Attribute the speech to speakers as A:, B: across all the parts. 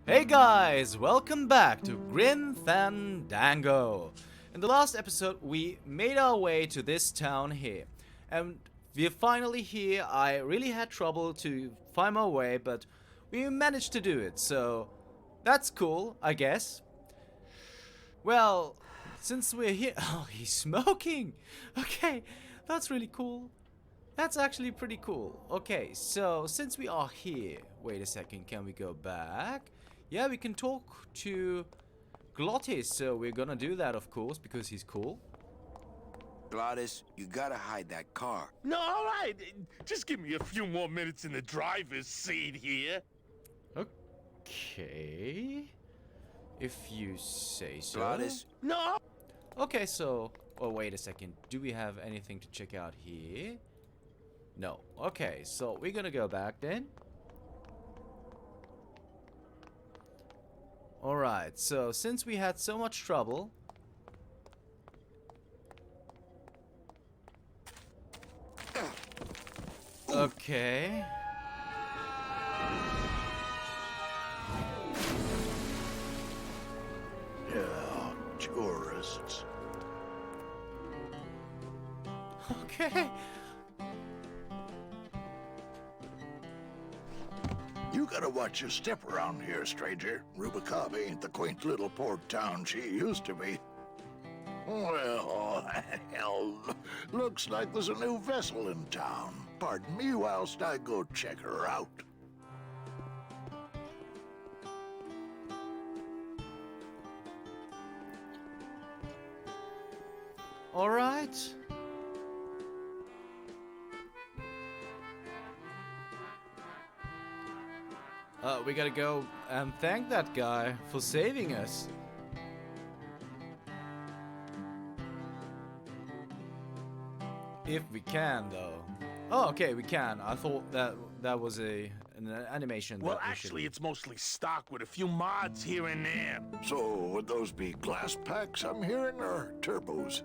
A: Hey guys, welcome back to Grim Fandango. In the last episode, we made our way to this town here. And we're finally here. I really had trouble to find my way, but we managed to do it, so that's cool, I guess. Well, since we're here... Oh, he's smoking! Okay, that's really cool. That's actually pretty cool. Okay, so since we are here... Wait a second, can we go back? Yeah, we can talk to Glottis, so we're gonna do that, of course, because he's cool.
B: Glottis, you gotta hide that car.
C: No, all right. Just give me a few more minutes in the driver's seat here.
A: Okay. If you say so.
B: Glottis,
C: No.
A: Okay, so... Oh, wait a second. Do we have anything to check out here? No. Okay, so we're gonna go back then. Alright, so since we had so much trouble... Okay.
D: Yeah, tourists.
A: Okay.
D: You gotta watch your step around here, stranger. Rubicava ain't the quaint little port town she used to be. Well, hell, looks like there's a new vessel in town. Pardon me whilst I go check her out.
A: Alright. We gotta go and thank that guy for saving us. If we can, though. Oh, okay, we can. I thought that was an animation.
C: Well,
A: that we
C: actually,
A: should...
C: it's mostly stock with a few mods here and there.
D: So, would those be glass packs I'm hearing, or turbos?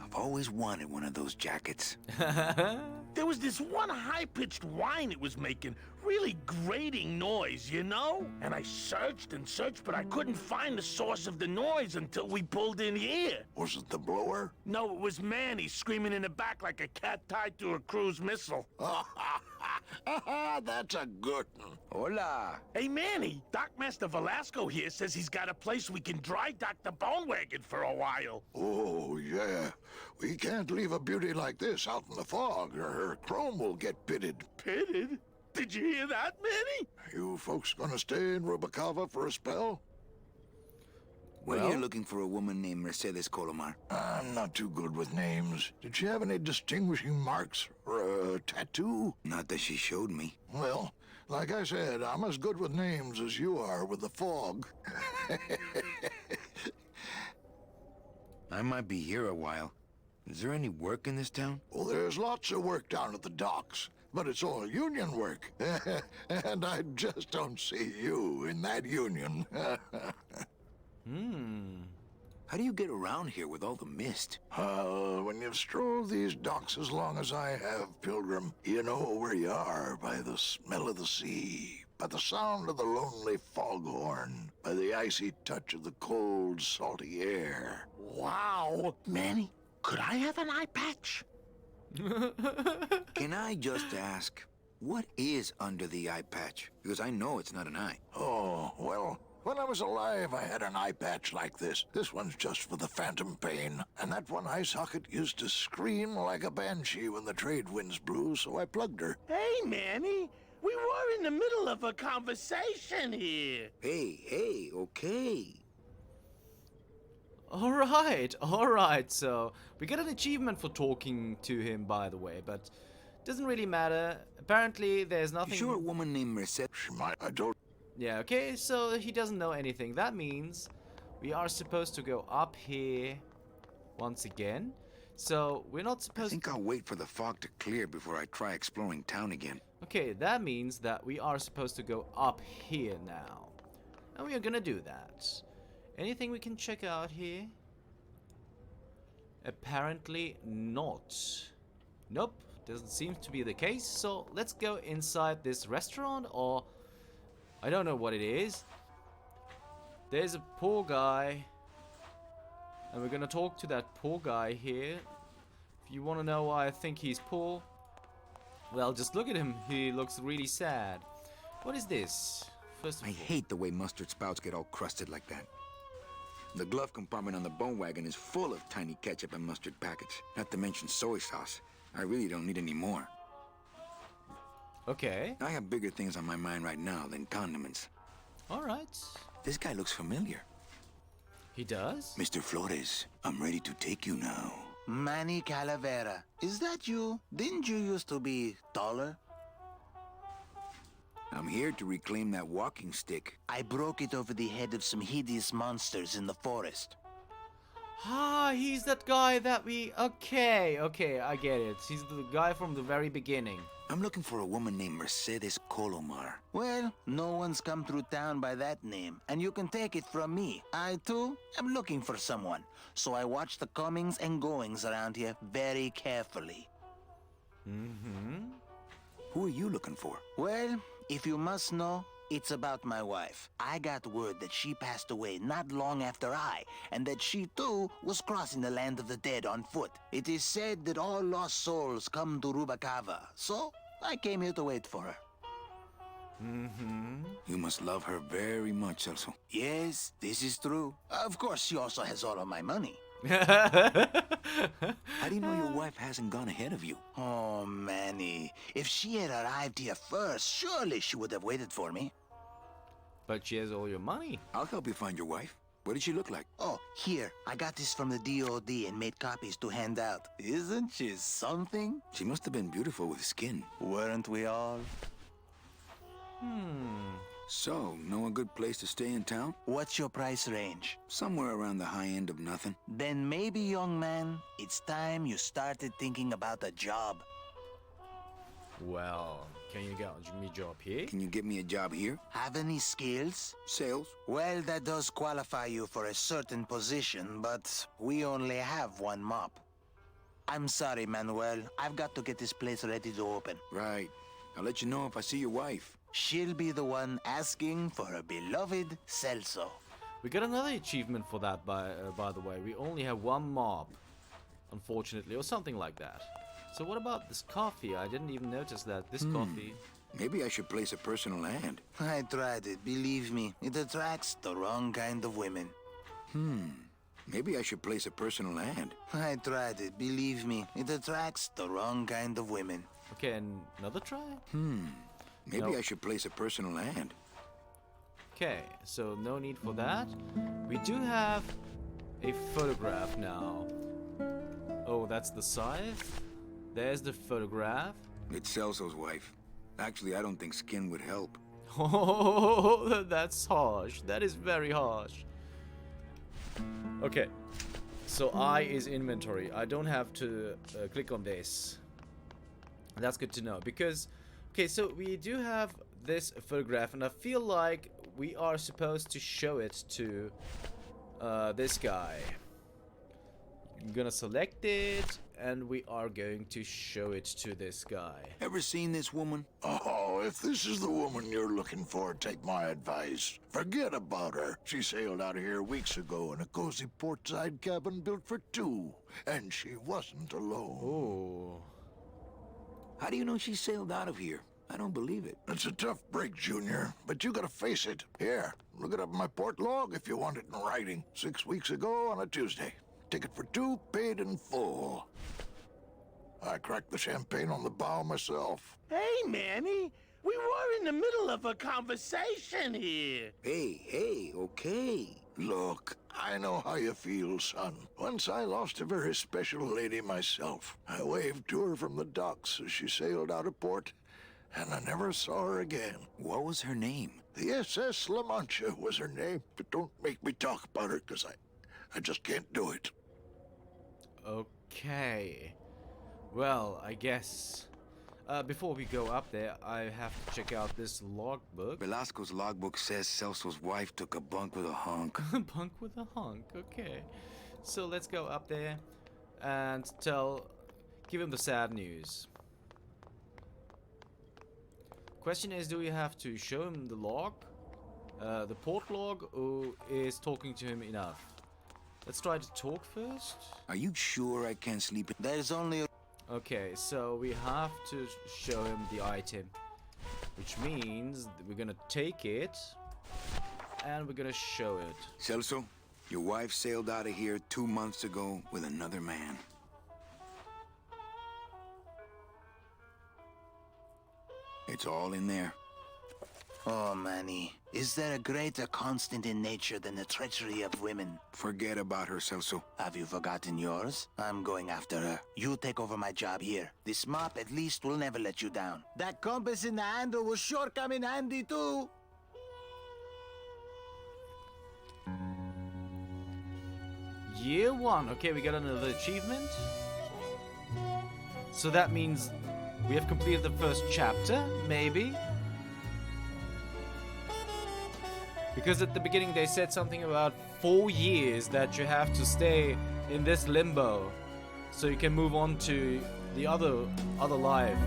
B: I've always wanted one of those jackets.
C: There was this one high-pitched whine it was making, really grating noise, you know? And I searched and searched, but I couldn't find the source of the noise until we pulled in here.
D: Was it the blower?
C: No, it was Manny screaming in the back like a cat tied to a cruise missile.
D: That's a good one.
B: Hola.
C: Hey, Manny, Dockmaster Velasco here says he's got a place we can dry dock the bone wagon for a while.
D: Oh, yeah. We can't leave a beauty like this out in the fog, or her chrome will get pitted.
C: Pitted? Did you hear that, Manny?
D: You folks gonna stay in Rubicava for a spell?
B: We're
A: Well?
B: here looking for a woman named Mercedes Colomar.
D: I'm not too good with names. Did she have any distinguishing marks or a tattoo?
B: Not that she showed me.
D: Well, like I said, I'm as good with names as you are with the fog.
B: I might be here a while. Is there any work in this town?
D: Well, there's lots of work down at the docks, but it's all union work. And I just don't see you in that union.
B: How do you get around here with all the mist?
D: When you've strolled these docks as long as I have, Pilgrim, you know where you are by the smell of the sea, by the sound of the lonely foghorn, by the icy touch of the cold, salty air.
C: Wow. Manny, could I have an eye patch?
B: Can I just ask, what is under the eye patch? Because I know it's not an eye.
D: Oh, well, when I was alive, I had an eye patch like this. This one's just for the phantom pain. And that one eye socket used to scream like a banshee when the trade winds blew, so I plugged her.
C: Hey, Manny, we were in the middle of a conversation here.
B: Hey, okay.
A: Alright, so we got an achievement for talking to him, by the way, but doesn't really matter. Apparently, there's nothing...
B: You sure a woman named Mercedes?
D: She might, I don't...
A: Yeah, okay, so he doesn't know anything. That means we are supposed to go up here once again. So, we're not
B: I
A: supposed
B: think I'll wait for the fog to clear before I try exploring town again.
A: Okay, that means that we are supposed to go up here now. And we are gonna do that. Anything we can check out here? Apparently not. Nope, doesn't seem to be the case. So let's go inside this restaurant, or I don't know what it is. There's a poor guy, and we're gonna talk to that poor guy here. If you want to know why I think he's poor, well, just look at him. He looks really sad. What is this? First of
B: I
A: all,
B: hate the way mustard spouts get all crusted like that. The glove compartment on the bone wagon is full of tiny ketchup and mustard packets, not to mention soy sauce. I really don't need any more.
A: okay,
B: I have bigger things on my mind right now than condiments.
A: all right.
B: This guy looks familiar.
A: He does.
B: Mr. Flores, I'm ready to take you now.
E: Manny Calavera. Is that you? Didn't you used to be taller?
B: I'm here to reclaim that walking stick.
E: I broke it over the head of some hideous monsters in the forest.
A: Ah, he's that guy that we... Okay, I get it. He's the guy from the very beginning.
B: I'm looking for a woman named Mercedes Colomar.
E: Well, no one's come through town by that name, and you can take it from me. I, too, am looking for someone, so I watch the comings and goings around here very carefully.
A: Mm-hmm.
B: Who are you looking for?
E: Well, if you must know, it's about my wife. I got word that she passed away not long after I, and that she too was crossing the land of the dead on foot. It is said that all lost souls come to Rubacava, so I came here to wait for her.
A: Mm-hmm.
B: You must love her very much, Celso.
E: Yes, this is true. Of course, she also has all of my money.
B: How do you know your wife hasn't gone ahead of you?
E: Oh, Manny. If she had arrived here first, surely she would have waited for me.
A: But she has all your money.
B: I'll help you find your wife. What did she look like?
E: Oh, here. I got this from the DOD and made copies to hand out. Isn't she something?
B: She must have been beautiful with skin.
E: Weren't we all?
B: So, know a good place to stay in town?
E: What's your price range?
B: Somewhere around the high end of nothing.
E: Then maybe, young man, it's time you started thinking about a job.
A: Well, can you get me a job here?
B: Can you get me a job here?
E: Have any skills?
B: Sales?
E: Well, that does qualify you for a certain position, but we only have one mop. I'm sorry, Manuel. I've got to get this place ready to open.
B: Right. I'll let you know if I see your wife.
E: She'll be the one asking for her beloved Celso.
A: We got another achievement for that, by the way. We only have one mob, unfortunately, or something like that. So what about this coffee? I didn't even notice that. This coffee...
B: Maybe I should place a personal ad.
E: I tried it, believe me. It attracts the wrong kind of women.
B: Maybe I should place a personal ad.
E: I tried it, believe me. It attracts the wrong kind of women.
A: Okay, and another try?
B: Maybe
A: Nope.
B: I should place a personal ad.
A: Okay, so no need for that. We do have a photograph now. Oh, that's the scythe. There's the photograph.
B: It's Celso's wife. Actually, I don't think skin would help.
A: Oh, that's harsh. That is very harsh. Okay, so I is inventory. I don't have to click on this. That's good to know because, okay, so we do have this photograph, and I feel like we are supposed to show it to this guy. I'm gonna select it, and we are going to show it to this guy.
B: Ever seen this woman?
D: Oh, if this is the woman you're looking for, take my advice. Forget about her. She sailed out of here weeks ago in a cozy portside cabin built for two, and she wasn't alone.
A: Oh.
B: How do you know she sailed out of here? I don't believe it.
D: It's a tough break, Junior, but you gotta face it. Here, look it up in my port log if you want it in writing. 6 weeks ago on a Tuesday. Ticket for two, paid in full. I cracked the champagne on the bow myself.
C: Hey, Manny, we were in the middle of a conversation here.
B: Hey, okay.
D: Look, I know how you feel, son. Once I lost a very special lady myself. I waved to her from the docks as she sailed out of port, and I never saw her again.
B: What was her name?
D: The SS La Mancha was her name, but don't make me talk about her, because I just can't do it.
A: Okay. Well, I guess. Before we go up there, I have to check out this logbook.
B: Velasco's logbook says Celso's wife took a bunk with a hunk.
A: Bunk with a hunk, okay. So let's go up there and give him the sad news. question is, do we have to show him the log? The port log, or is talking to him enough? Let's try to talk first.
B: Are you sure I can't sleep?
E: There's only a...
A: Okay, so we have to show him the item, which means that we're gonna take it and we're gonna show it.
B: Celso, your wife sailed out of here 2 months ago with another man. It's all in there.
E: Oh, Manny. Is there a greater constant in nature than the treachery of women?
B: Forget about her, Celso.
E: Have you forgotten yours? I'm going after her. You take over my job here. This mop at least will never let you down. That compass in the handle will sure come in handy too.
A: Year 1. Okay, we got another achievement. So that means we have completed the first chapter, maybe? Because at the beginning they said something about 4 years that you have to stay in this limbo so you can move on to the other life.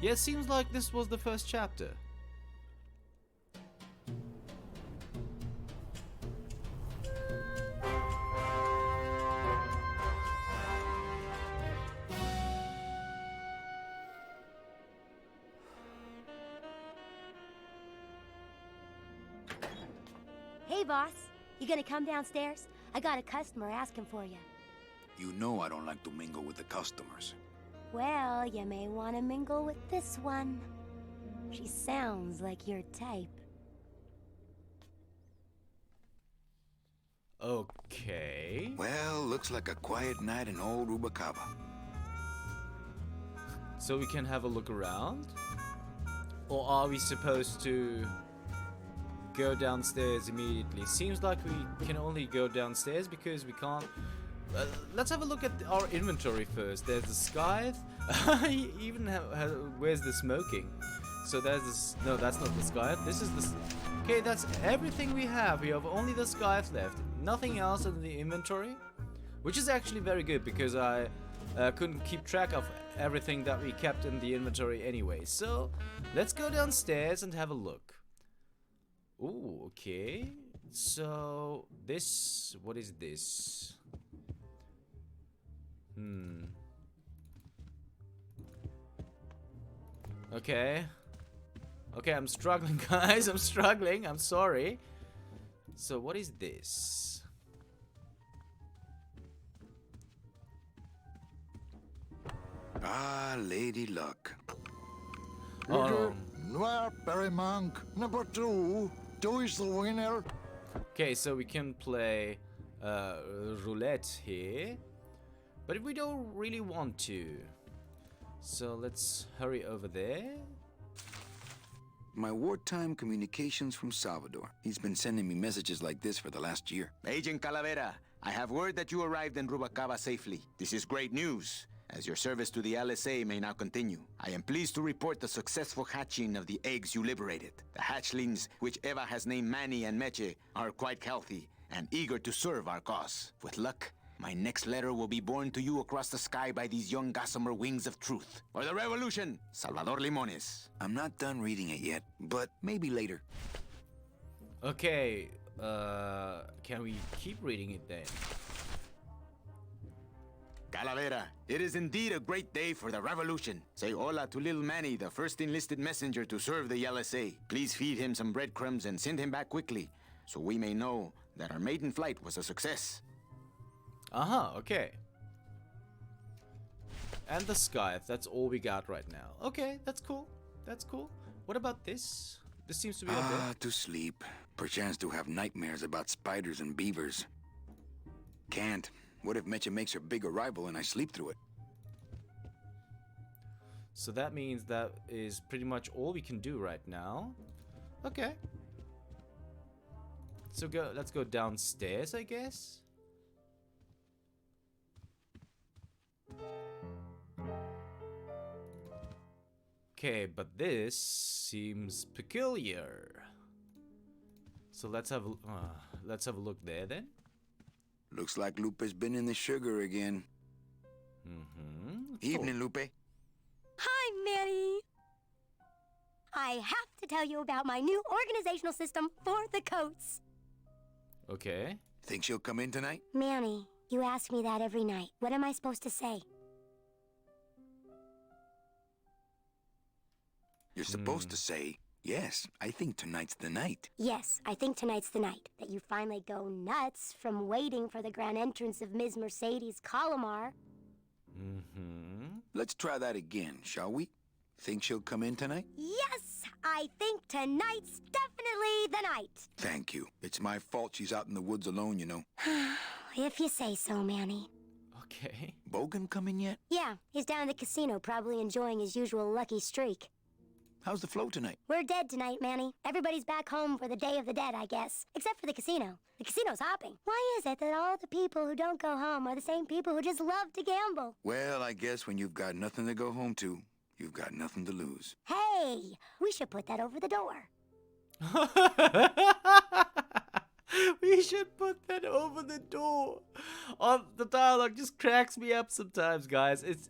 A: Yeah, it seems like this was the first chapter.
F: Hey, boss. You gonna come downstairs? I got a customer asking for you.
B: You know I don't like to mingle with the customers.
F: Well, you may want to mingle with this one. She sounds like your type.
A: Okay.
B: Well, looks like a quiet night in old Rubacaba.
A: So we can have a look around? Or are we supposed to go downstairs immediately? Seems like we can only go downstairs because we can't... let's have a look at our inventory first. There's the scythe. He even where's the smoking? So there's this... No, that's not the scythe. This is the... Okay, that's everything we have. We have only the scythe left. Nothing else in the inventory. Which is actually very good because I couldn't keep track of everything that we kept in the inventory anyway. So let's go downstairs and have a look. Ooh, okay. So this... What is this? Okay. Okay, I'm struggling, guys. I'm struggling. I'm sorry. So what is this?
B: Ah, Lady Luck.
A: Oh, no.
D: Noir Berrymonk, number 2. 2 is the winner.
A: Okay, so we can play roulette here. But we don't really want to. So let's hurry over there.
B: My wartime communications from Salvador. He's been sending me messages like this for the last year.
E: Agent Calavera, I have word that you arrived in Rubacaba safely. This is great news, as your service to the LSA may now continue. I am pleased to report the successful hatching of the eggs you liberated. The hatchlings, which Eva has named Manny and Meche, are quite healthy and eager to serve our cause. With luck, my next letter will be borne to you across the sky by these young gossamer wings of truth. For the revolution, Salvador Limones.
B: I'm not done reading it yet, but maybe later.
A: Okay, can we keep reading it then?
E: Calavera, it is indeed a great day for the revolution. Say hola to little Manny, the first enlisted messenger to serve the LSA. Please feed him some breadcrumbs and send him back quickly, so we may know that our maiden flight was a success.
A: Okay. And the scythe, that's all we got right now. Okay, that's cool. That's cool. What about this? This seems to be up there.
B: To sleep. Perchance to have nightmares about spiders and beavers. Can't. What if Mecha makes her big arrival and I sleep through it?
A: So that means that is pretty much all we can do right now. Okay. So let's go downstairs, I guess. Okay, but this seems peculiar. So let's have a look there then.
B: Looks like Lupe's been in the sugar again. Evening, Lupe.
G: Hi, Manny.
F: I have to tell you about my new organizational system for the coats.
A: Okay.
B: Think she'll come in tonight?
F: Manny, you ask me that every night. What am I supposed to say?
B: You're supposed to say, yes, I think tonight's the night.
F: Yes, I think tonight's the night that you finally go nuts from waiting for the grand entrance of Ms. Mercedes Colomar.
B: Let's try that again, shall we? Think she'll come in tonight?
F: Yes, I think tonight's definitely the night.
B: Thank you. It's my fault she's out in the woods alone, you know.
F: If you say so, Manny.
A: Okay.
B: Bogan come in yet?
F: Yeah, he's down at the casino, probably enjoying his usual lucky streak.
B: How's the flow tonight?
F: We're dead tonight, Manny. Everybody's back home for the Day of the Dead, I guess. Except for the casino. The casino's hopping. Why is it that all the people who don't go home are the same people who just love to gamble?
B: Well, I guess when you've got nothing to go home to, you've got nothing to lose.
F: Hey, we should put that over the door.
A: We should put that over the door. The dialogue just cracks me up sometimes, guys. It's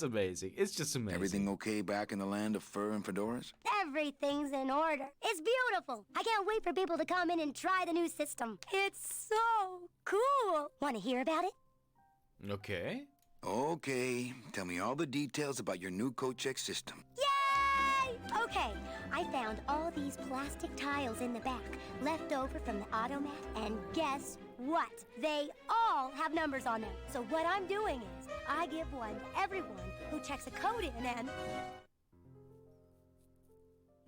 A: amazing. It's just amazing.
B: Everything okay back in the land of fur and fedoras?
F: Everything's in order. It's beautiful. I can't wait for people to come in and try the new system. It's so cool. Want to hear about it?
A: Okay.
B: Okay, tell me all the details about your new coat check system.
F: Yay! Okay, I found all these plastic tiles in the back, left over from the automat, and guess what? They all have numbers on them. So what I'm doing is, I give one to everyone who checks a code in and...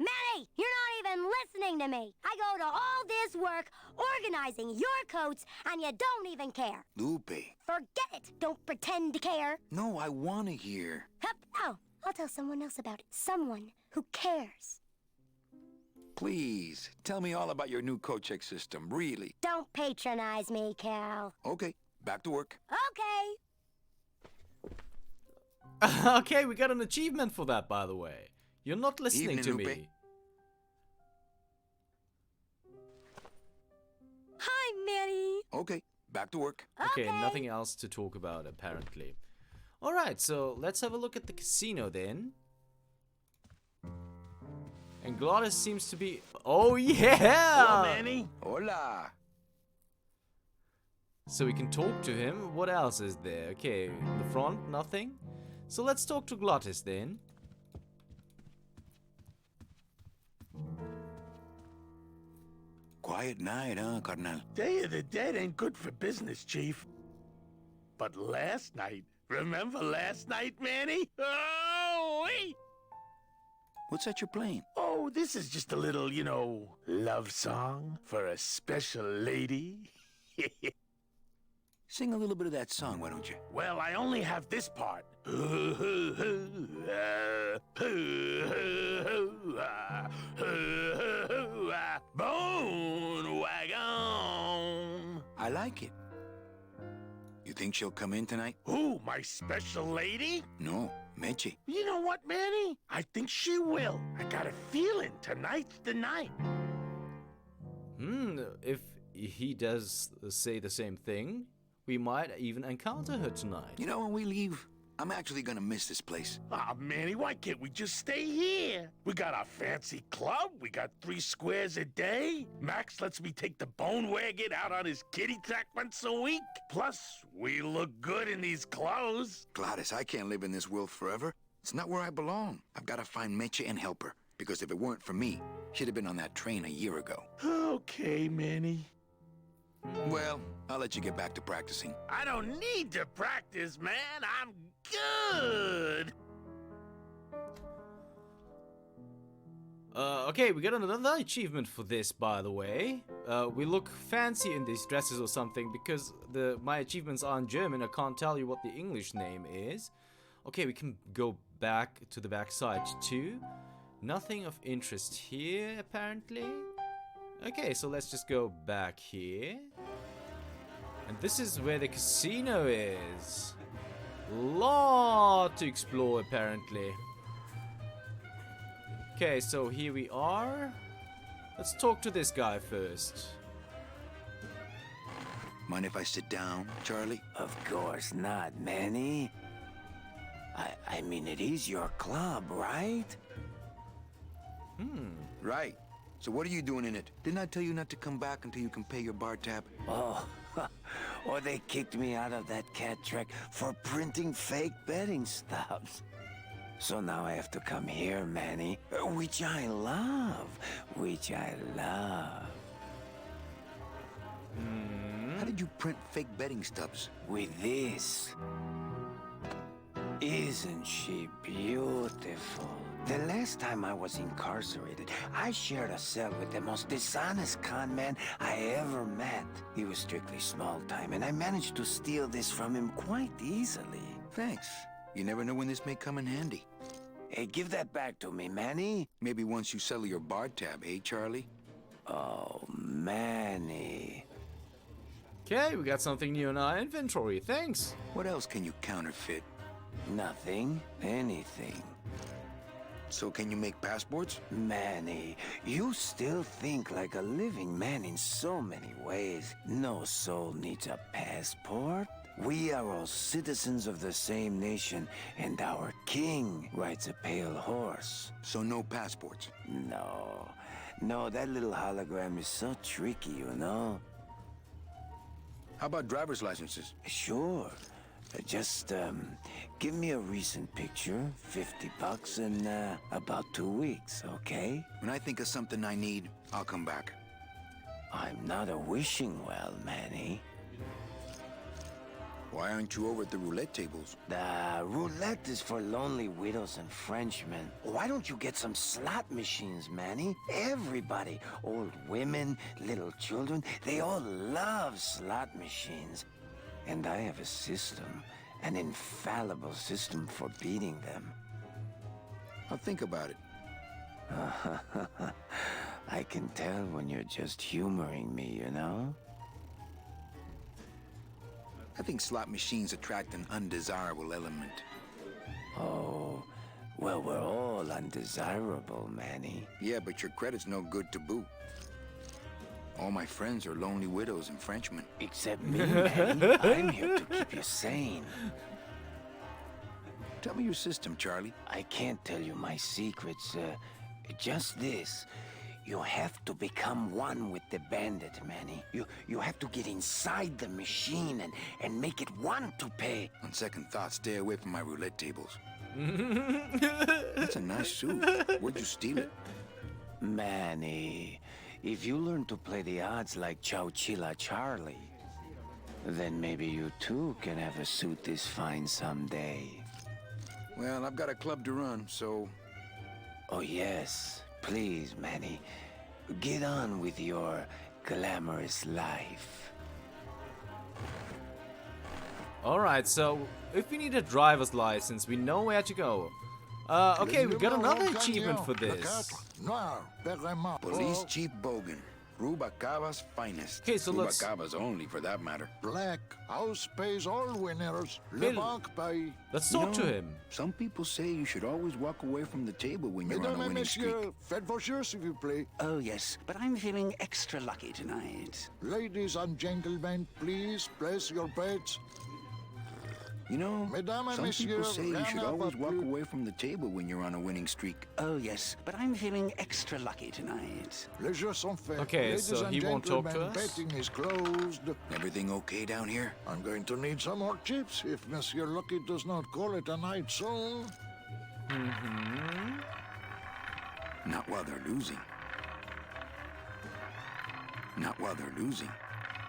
F: Manny, you're not even listening to me. I go to all this work organizing your coats, and you don't even care.
B: Lupe.
F: Forget it. Don't pretend to care.
B: No, I want to hear.
F: Hup. Oh, I'll tell someone else about it. Someone who cares.
B: Please, tell me all about your new coat check system, really.
F: Don't patronize me, Cal.
B: Okay, back to work.
F: Okay.
A: Okay, we got an achievement for that, by the way. You're not listening
B: Evening,
A: to
B: Lupe.
A: me.
F: Hi, Manny.
B: Okay, back to work.
A: Okay, nothing else to talk about, apparently. Alright, so let's have a look at the casino then. And Glottis seems to be... Oh, yeah!
C: Hello, Manny.
B: Hola.
A: So we can talk to him. What else is there? Okay, in the front, nothing. So let's talk to Glottis then.
B: Quiet night, huh, carnal?
C: Day of the Dead ain't good for business, Chief. But last night, remember last night, Manny? Oh, wait!
B: What's that you're playing?
C: Oh, this is just a little, you know, love song for a special lady.
B: Sing a little bit of that song, why don't you?
C: Well, I only have this part. Bone wagon.
B: I like it. You think she'll come in tonight?
C: Who, my special lady?
B: No, Meche.
C: You know what, Manny? I think she will. I got a feeling tonight's the night.
A: If he does say the same thing, we might even encounter her tonight.
B: You know, when we leave, I'm actually gonna miss this place.
C: Aw, Manny, why can't we just stay here? We got our fancy club, we got 3 squares a day. Max lets me take the bone wagon out on his kitty track once a week. Plus, we look good in these clothes.
B: Gladys, I can't live in this world forever. It's not where I belong. I've gotta find Meche and help her. Because if it weren't for me, she'd have been on that train a year ago.
C: Okay, Manny.
B: Well, I'll let you get back to practicing.
C: I don't need to practice, man. I'm good.
A: Okay, we got another achievement for this, by the way. We look fancy in these dresses or something because my achievements are in German. I can't tell you what the English name is. Okay, we can go back to the back side too. Nothing of interest here, apparently. Okay, so let's just go back here. And this is where the casino is. Lot to explore, apparently. Okay, so here we are. Let's talk to this guy first.
B: Mind if I sit down, Charlie?
E: Of course not, Manny. I mean, it is your club, right?
B: Right. So what are you doing in it? Didn't I tell you not to come back until you can pay your bar tab?
E: Oh, or they kicked me out of that cat track for printing fake betting stubs. So now I have to come here, Manny, which I love, which I love.
B: How did you print fake betting stubs?
E: With this. Isn't she beautiful? The last time I was incarcerated, I shared a cell with the most dishonest con man I ever met. He was strictly small time, and I managed to steal this from him quite easily.
B: Thanks. You never know when this may come in handy.
E: Hey, give that back to me, Manny.
B: Maybe once you settle your bar tab, eh, Charlie?
E: Oh, Manny.
A: Okay, we got something new in our inventory. Thanks.
B: What else can you counterfeit?
E: Nothing, anything.
B: So can you make passports?
E: Manny, you still think like a living man in so many ways. No soul needs a passport. We are all citizens of the same nation, and our king rides a pale horse.
B: So no passports.
E: No, that little hologram is so tricky, you know?
B: How about driver's licenses?
E: Sure. Just, give me a recent picture, $50 in, about 2 weeks, okay?
B: When I think of something I need, I'll come back.
E: I'm not a wishing well, Manny.
B: Why aren't you over at the roulette tables?
E: The roulette is for lonely widows and Frenchmen. Why don't you get some slot machines, Manny? Everybody, old women, little children, they all love slot machines. And I have a system, an infallible system for beating them.
B: I'll think about it.
E: I can tell when you're just humoring me, you know?
B: I think slot machines attract an undesirable element.
E: Oh, well, we're all undesirable, Manny.
B: Yeah, but your credit's no good to boot. All my friends are lonely widows and Frenchmen.
E: Except me, Manny. I'm here to keep you sane.
B: Tell me your system, Charlie.
E: I can't tell you my secrets, just this. You have to become one with the bandit, Manny. You have to get inside the machine and make it want to pay.
B: On second thought, stay away from my roulette tables. That's a nice suit. Where'd you steal it?
E: Manny, if you learn to play the odds like Chowchilla Charlie, then maybe you too can have a suit this fine someday.
B: Well, I've got a club to run, so...
E: Oh yes, please, Manny. Get on with your glamorous life.
A: Alright, so if we need a driver's license, we know where to go. Okay, we got another achievement for this.
B: Police Chief Bogan. Rubacava's finest.
A: Okay, so let's...
B: Rubacava's only, for that matter.
D: Black house pays all winners.
A: Okay,
D: Le banque paye.
A: let's talk to him.
B: Some people say you should always walk away from the table when you're on a
D: Mesdames et
B: winning streak.
D: messieurs, faites vos jeux, s'il vous plaît.
G: Oh, yes, but I'm feeling extra lucky tonight.
D: Ladies and gentlemen, please place your bets.
B: You know,
D: Mesdames et
B: some people
D: messieurs,
B: say you
D: rien
B: should
D: à
B: always
D: voir
B: walk
D: plus.
B: away from the table when you're on a winning streak.
G: Oh, yes, but I'm feeling extra lucky tonight.
D: Les jeux sont faits.
A: Okay,
D: Ladies
A: so
D: and
A: he won't talk to
D: gentlemen,
A: us?
D: betting is closed.
B: Everything okay down here?
D: I'm going to need some more chips if Monsieur Lucky does not call it a night soon.
B: Not while they're losing. Not while they're losing.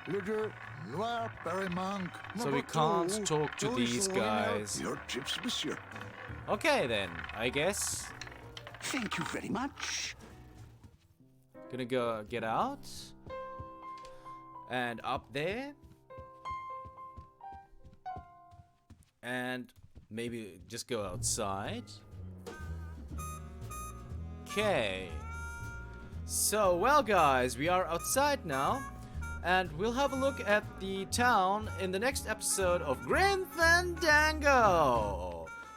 D: Le jeu noir Paris-Manque.
A: So we can't talk to these guys.
D: Your chips, monsieur.
A: Okay then, I guess.
G: Thank you very much.
A: Gonna go get out. And up there. And maybe just go outside. Okay. So, well guys, we are outside now. And we'll have a look at the town in the next episode of Grim Fandango.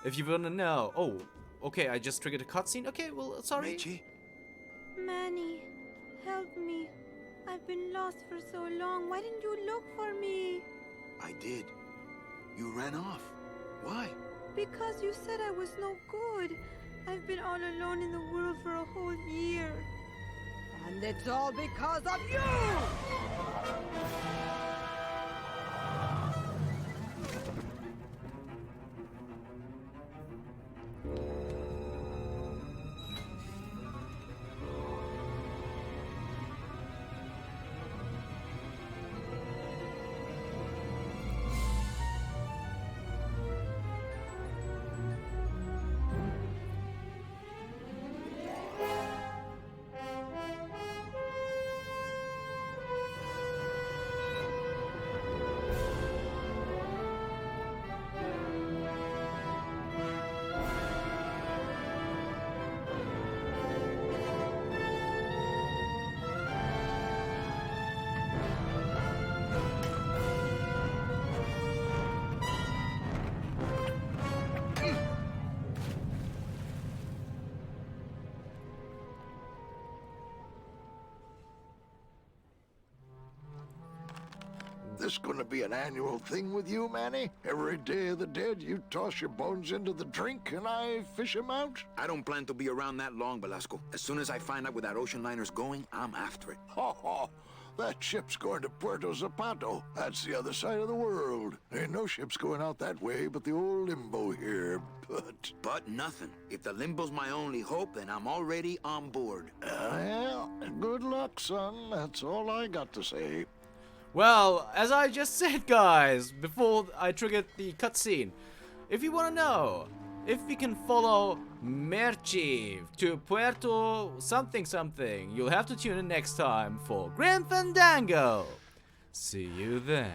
A: If you wanna know. Oh, okay, I just triggered a cutscene. Okay, well, sorry.
B: Richie?
H: Manny, help me. I've been lost for so long. Why didn't you look for me?
B: I did. You ran off. Why?
H: Because you said I was no good. I've been all alone in the world travel for a whole year. And it's all because of you!
D: This gonna be an annual thing with you, Manny? Every Day of the Dead, you toss your bones into the drink and I fish 'em out?
B: I don't plan to be around that long, Velasco. As soon as I find out where that ocean liner's going, I'm after it.
D: Ha ha! That ship's going to Puerto Zapato. That's the other side of the world. Ain't no ships going out that way but the old limbo here, but...
B: But nothing. If the limbo's my only hope, then I'm already on board.
D: Well, good luck, son. That's all I got to say.
A: Well, as I just said, guys, before I triggered the cutscene, if you want to know if we can follow Merci to Puerto something something, you'll have to tune in next time for Grim Fandango. See you then.